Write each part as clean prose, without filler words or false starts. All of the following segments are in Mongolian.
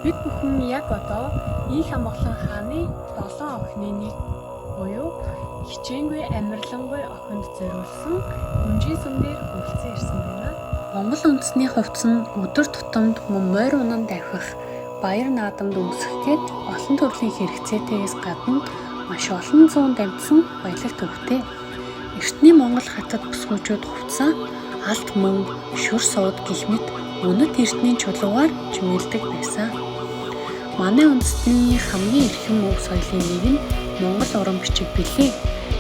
Бид бүхэн яг одоо Их Амгалан хааны 7 охины нэг буюу хичээнгүй амарлангүй охинд зориулсан өнжийн сүмээр хүрэлцэн ирсэн байна. Монгол үндэсний хувьд нь өдөр тутамд мөн морь унан давхих, баяр наадамд өмсөхгээд олон төрлийн хэрэгцээтэйгээс гадна маш олон зуун дамжсан баялаг төвтэй. Эртний Монгол хатад бүсгүйчүүд хувцас, алт мөнгө, шүр сууд гэх мэт үнэт эрдний чулуугаар чимээлдэг байсан. Манай үндэстний хамгийн эрхэм өв соёлын нэг нь Монгол уран бичиг билээ.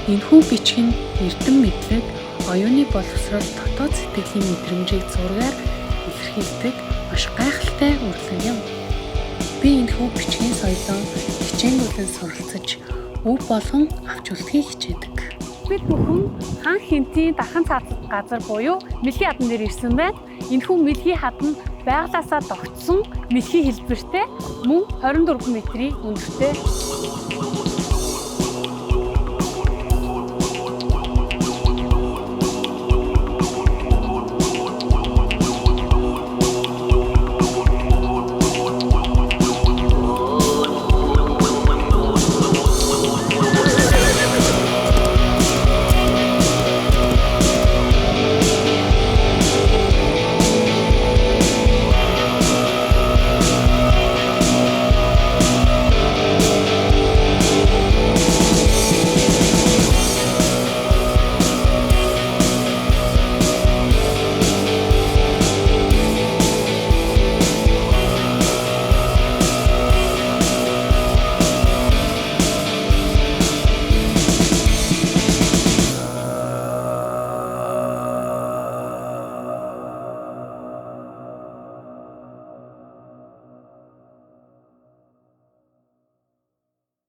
Энэхүү бичиг нь эрдэм мэдлэг, оюуны боловсрол, дотоод сэтгэлийн мэдрэмжийг зургаар илэрхийлдэг маш гайхалтай урлаг юм. Би энэхүү бичгийн соёлоо хичээнгүйлэн суралцаж, өв болгон авч үлдэхийг хичээдэг. Бид бүхэн хан хинтийн дархан цаацад газар буюу Мэлхий хадан дээр ирсэн байна. Энэхүү Мэлхий хадан байгалаасаа тогтсон мэлхий хэлбэртэй, мөн 24 метрийн өндөртэй.